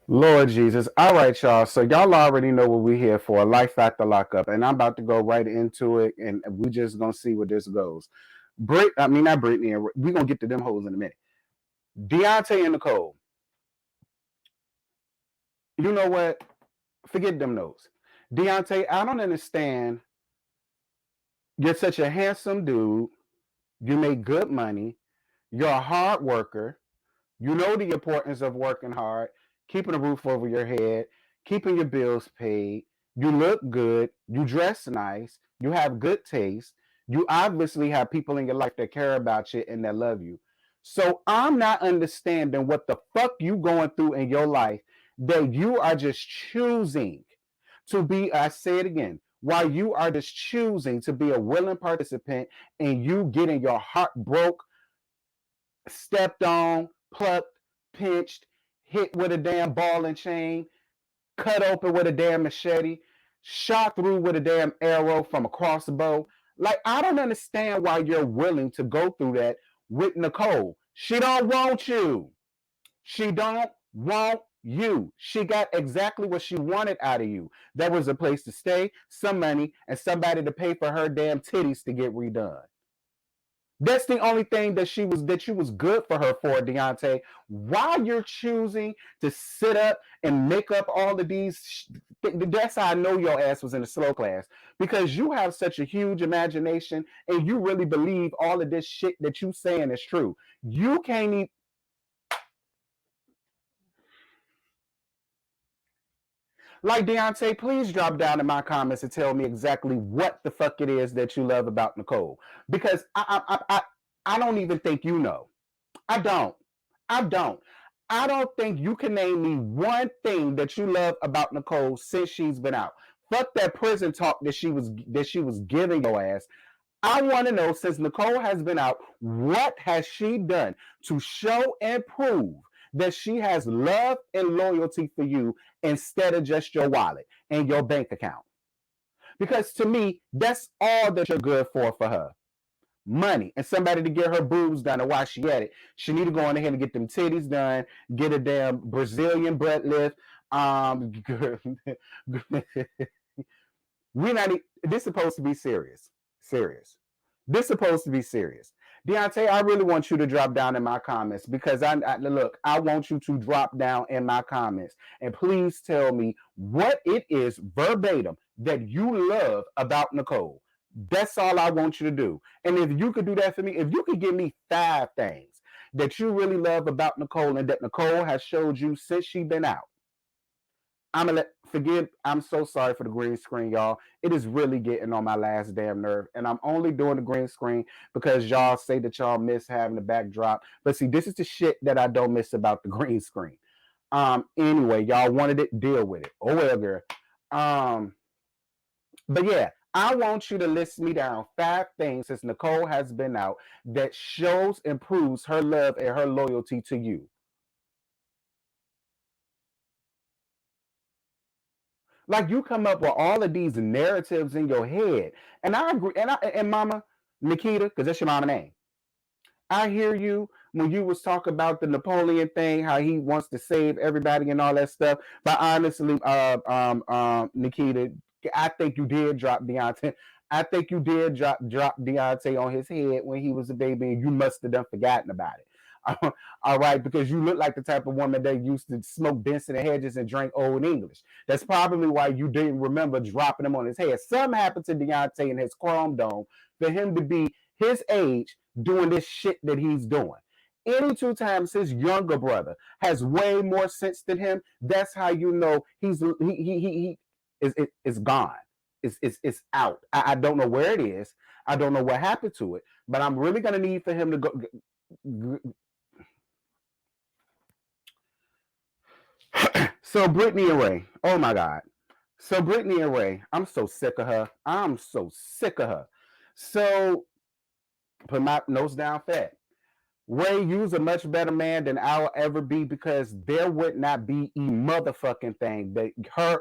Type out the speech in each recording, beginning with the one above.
Lord Jesus. All right, y'all. So y'all already know what we're here for. Life after lockup. And I'm about to go right into it. And we just gonna see where this goes. Not Brittany. We're gonna get to them hoes in a minute. Deontay and Nicole. You know what? Forget them notes. Deontay, I don't understand. You're such a handsome dude. You make good money. You're a hard worker. You know the importance of working hard, keeping a roof over your head, keeping your bills paid. You look good. You dress nice. You have good taste. You obviously have people in your life that care about you and that love you. So I'm not understanding what the fuck you going through in your life that you are just choosing to be, I say it again, while you are just choosing to be a willing participant and you getting your heart broke, stepped on, plucked, pinched, hit with a damn ball and chain, cut open with a damn machete, shot through with a damn arrow from a crossbow. Like, I don't understand why you're willing to go through that with Nicole. She don't want you. She don't want you. She got exactly what she wanted out of you. There was a place to stay, some money, and somebody to pay for her damn titties to get redone. That's the only thing that you was good for her for, Deontay. Why you're choosing to sit up and make up all of these? That's how I know your ass was in the slow class, because you have such a huge imagination and you really believe all of this shit that you saying is true. You can't even. Like, Deontay, please drop down in my comments and tell me exactly what the fuck it is that you love about Nicole, because I don't even think you know. I don't. I don't. I don't think you can name me one thing that you love about Nicole since she's been out. Fuck that prison talk that she was giving your ass. I want to know, since Nicole has been out, what has she done to show and prove that she has love and loyalty for you instead of just your wallet and your bank account? Because to me, that's all that you're good for her. Money and somebody to get her boobs done, and while she at it, she need to go on ahead and get them titties done, get a damn Brazilian butt lift. we not. This is supposed to be serious. Serious. This is supposed to be serious. Deontay, I really want you to drop down in my comments, because I look. I want you to drop down in my comments and please tell me what it is verbatim that you love about Nicole. That's all I want you to do. And if you could do that for me, if you could give me 5 things that you really love about Nicole and that Nicole has showed you since she been out, I'm gonna forgive. I'm so sorry for the green screen, y'all. It is really getting on my last damn nerve. And I'm only doing the green screen because y'all say that y'all miss having the backdrop. But see, this is the shit that I don't miss about the green screen. Anyway, y'all wanted it, deal with it. Oh well, girl. But yeah, I want you to list me down 5 things since Nicole has been out that shows and proves her love and her loyalty to you. Like, you come up with all of these narratives in your head, and I agree. And Mama Nikita, because that's your mama name. I hear you when you was talking about the Napoleon thing, how he wants to save everybody and all that stuff. But honestly, Nikita, I think you did drop Deontay. I think you did drop Deontay on his head when he was a baby, and you must have done forgotten about it. All right, because you look like the type of woman that used to smoke Benson and Hedges and drink Old English. That's probably why you didn't remember dropping him on his head. Something happened to Deontay in his chrome dome for him to be his age doing this shit that he's doing. Any 2 times his younger brother has way more sense than him, that's how you know he is gone. It's out. I don't know where it is. I don't know what happened to it, but I'm really gonna need for him to go. So Brittany and Ray, oh my God. So Brittany and Ray, I'm so sick of her. I'm so sick of her. So put my notes down fat. Ray, you's a much better man than I'll ever be, because there would not be a motherfucking thing that her.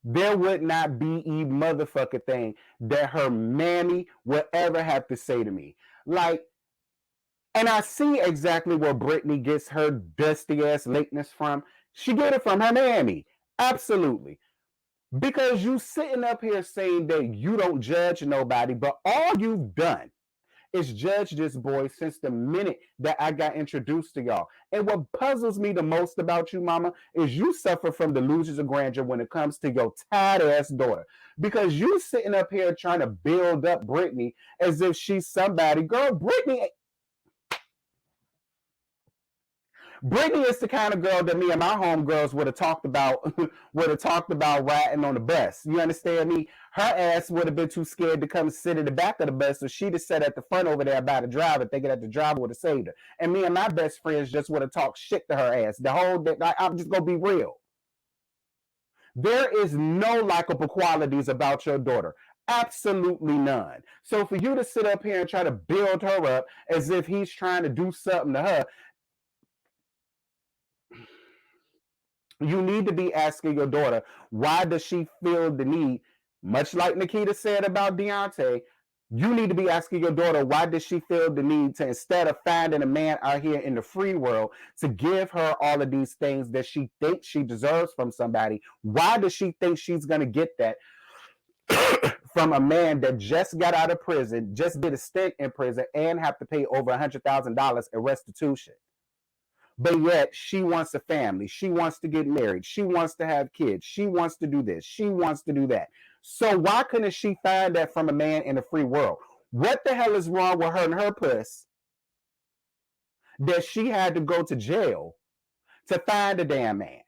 there would not be a motherfucking thing that her mammy would ever have to say to me. Like, and I see exactly where Brittany gets her dusty ass lateness from. She get it from her mammy. Absolutely. Because you sitting up here saying that you don't judge nobody, but all you've done is judge this boy since the minute that I got introduced to y'all. And what puzzles me the most about you, mama, is you suffer from delusions of grandeur when it comes to your tired ass daughter. Because you sitting up here trying to build up Brittany as if she's somebody. Girl, Brittany is the kind of girl that me and my homegirls would have talked about riding on the bus. You understand me? Her ass would have been too scared to come sit in the back of the bus, so she'd have sat at the front over there by the driver, thinking that the driver would have saved her. And me and my best friends just would have talked shit to her ass. The whole day, I'm just gonna be real. There is no likable qualities about your daughter. Absolutely none. So for you to sit up here and try to build her up as if he's trying to do something to her, you need to be asking your daughter, why does she feel the need, much like Nikita said about Deontay, you need to be asking your daughter, why does she feel the need to, instead of finding a man out here in the free world, to give her all of these things that she thinks she deserves from somebody, why does she think she's going to get that from a man that just got out of prison, just did a stint in prison, and have to pay over $100,000 in restitution? But yet she wants a family. She wants to get married. She wants to have kids. She wants to do this. She wants to do that. So why couldn't she find that from a man in the free world? What the hell is wrong with her and her puss that she had to go to jail to find a damn man?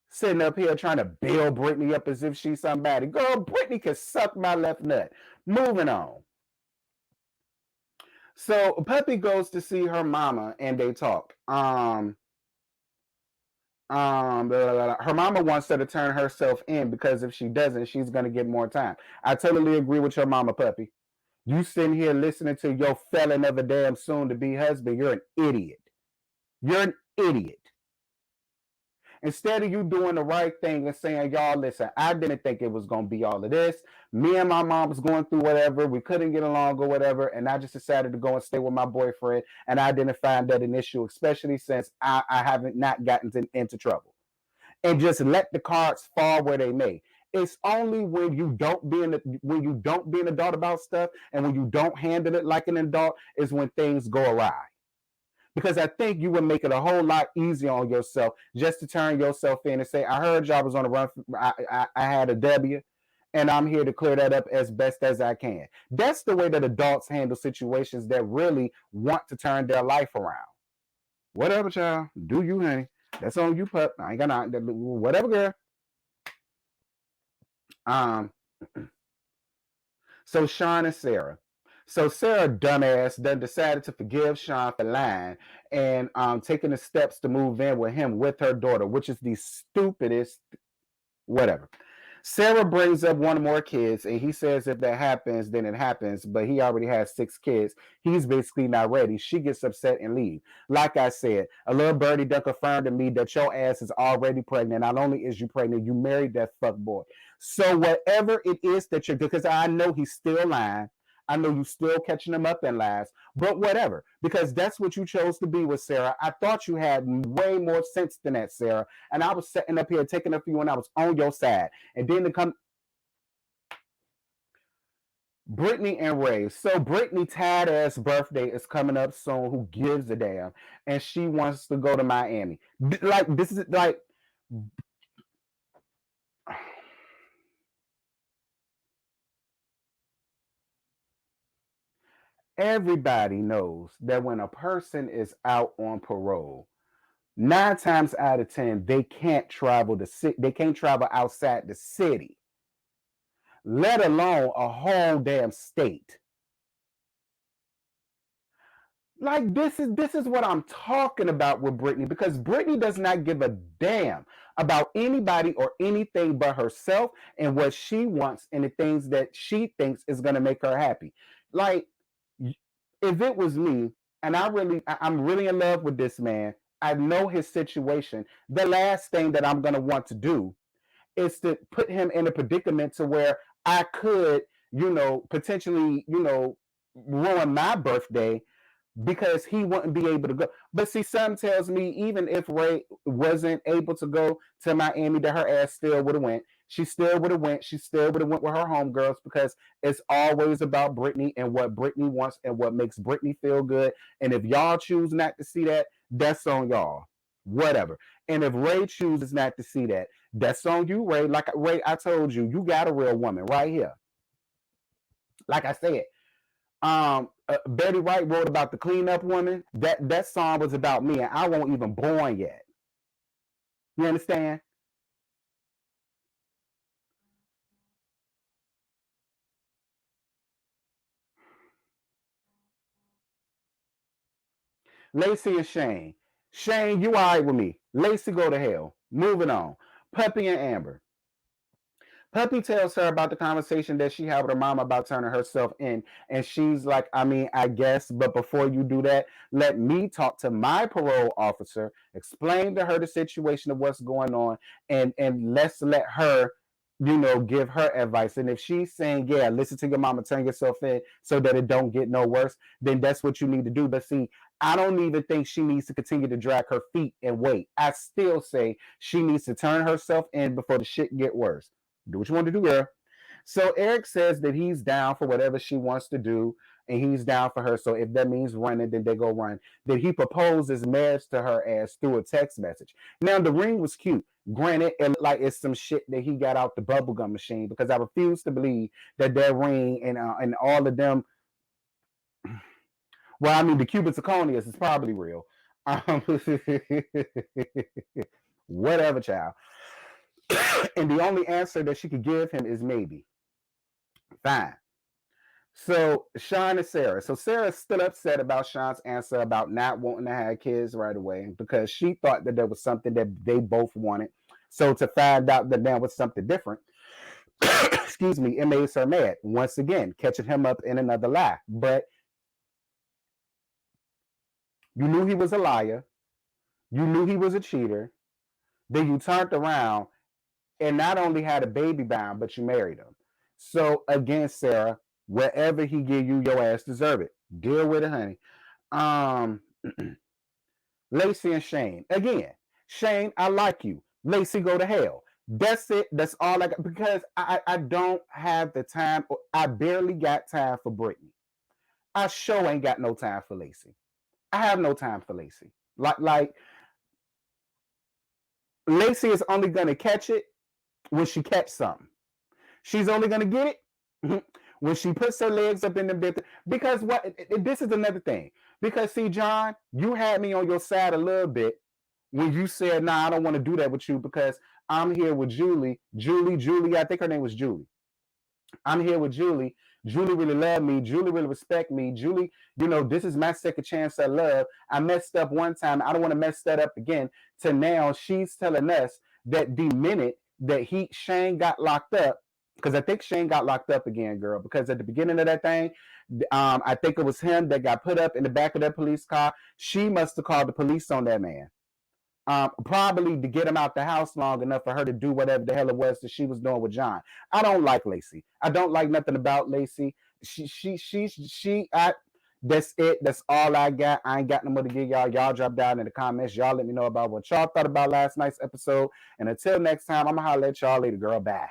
Sitting up here trying to build Brittany up as if she's somebody. Girl, Brittany can suck my left nut. Moving on. So Puppy goes to see her mama and they talk. Her mama wants her to turn herself in because if she doesn't, she's gonna get more time. I totally agree with your mama, Puppy. You sitting here listening to your felon of a damn soon to be husband, you're an idiot. You're an idiot. Instead of you doing the right thing and saying, y'all, listen, I didn't think it was going to be all of this. Me and my mom was going through whatever. We couldn't get along or whatever. And I just decided to go and stay with my boyfriend. And I didn't find that an issue, especially since I haven't not gotten into trouble. And just let the cards fall where they may. It's only when you don't be an adult about stuff and when you don't handle it like an adult is when things go awry. Because I think you would make it a whole lot easier on yourself just to turn yourself in and say, I heard y'all was on the run. I had a W, and I'm here to clear that up as best as I can. That's the way that adults handle situations that really want to turn their life around. Whatever, child. Do you, honey. That's on you, pup. I ain't gonna, whatever, girl. So Sean and Sarah. So Sarah, dumbass, done decided to forgive Sean for lying and taking the steps to move in with him with her daughter, which is the stupidest, whatever. Sarah brings up one more kids, and he says if that happens, then it happens, but he already has 6 kids. He's basically not ready. She gets upset and leaves. Like I said, a little birdie done confirmed to me that your ass is already pregnant. Not only is you pregnant, you married that fuck boy. So whatever it is that you're doing, because I know he's still lying. I know you still catching him up in lies, but whatever, because that's what you chose to be with Sarah. I thought you had way more sense than that, Sarah. And I was sitting up here taking up for you and I was on your side. And then to come Brittany and Ray. So Brittany tired ass birthday is coming up soon. Who gives a damn? And she wants to go to Miami. Like this is like everybody knows that when a person is out on parole, 9 times out of 10, they can't travel outside the city, let alone a whole damn state. Like this is what I'm talking about with Brittany, because Brittany does not give a damn about anybody or anything but herself and what she wants and the things that she thinks is going to make her happy. Like if it was me and I'm really in love with this man, I know his situation, the last thing that I'm going to want to do is to put him in a predicament to where I could, potentially, ruin my birthday because he wouldn't be able to go. But see, something tells me even if Ray wasn't able to go to Miami, that her ass still would have went. She still would have went. She still would have went with her homegirls because it's always about Brittany and what Brittany wants and what makes Brittany feel good. And if y'all choose not to see that, that's on y'all. Whatever. And if Ray chooses not to see that, that's on you, Ray. Like Ray, I told you, you got a real woman right here. Like I said, Betty Wright wrote about the cleanup woman. That song was about me, and I wasn't even born yet. You understand? Lacey and Shane. Shane, you all right with me. Lacey, go to hell. Moving on. Puppy and Amber. Puppy tells her about the conversation that she had with her mom about turning herself in. And she's like, I mean, I guess, but before you do that, let me talk to my parole officer, explain to her the situation of what's going on, and let's let her, give her advice. And if she's saying, yeah, listen to your mama, turn yourself in so that it don't get no worse, then that's what you need to do. But see, I don't even think she needs to continue to drag her feet and wait. I still say she needs to turn herself in before the shit get worse. Do what you want to do, girl. So Eric says that he's down for whatever she wants to do, and he's down for her. So if that means running, then they go run. Then he proposes marriage to her ass through a text message. Now the ring was cute. Granted, it looked like it's some shit that he got out the bubblegum machine because I refuse to believe that ring and all of them. Well, I mean, the Cuban zirconius is probably real. Whatever, child. And the only answer that she could give him is maybe. Fine. So Sean and Sarah. So Sarah's still upset about Sean's answer about not wanting to have kids right away because she thought that there was something that they both wanted. So to find out that there was something different, excuse me, it made her mad. Once again, catching him up in another lie. But you knew he was a liar. You knew he was a cheater. Then you turned around and not only had a baby bound, but you married him. So again, Sarah, wherever he give you, your ass deserve it. Deal with it, honey. Um, Lacey and Shane. Again, Shane, I like you. Lacey, go to hell. That's it. That's all I got because I don't have the time. I barely got time for Brittany. I sure ain't got no time for Lacey. I have no time for Lacey. Like Lacey is only gonna catch it when she catch something. She's only gonna get it when she puts her legs up in the bed. Because this is another thing. Because see, John, you had me on your side a little bit when you said, "Nah, I don't want to do that with you because I'm here with Julie. Julie. I think her name was Julie. I'm here with Julie. Julie really loved me. Julie really respect me. Julie, this is my second chance at love. I messed up one time. I don't want to mess that up again." To now, she's telling us that the minute that Shane got locked up, because I think Shane got locked up again, girl, because at the beginning of that thing, I think it was him that got put up in the back of that police car. She must have called the police on that man. Probably to get him out the house long enough for her to do whatever the hell it was that she was doing with John. I don't like Lacey. I don't like nothing about Lacey. That's it. That's all I got. I ain't got no more to give y'all. Y'all drop down in the comments. Y'all let me know about what y'all thought about last night's episode. And until next time, I'm gonna holler at y'all later, girl. Bye.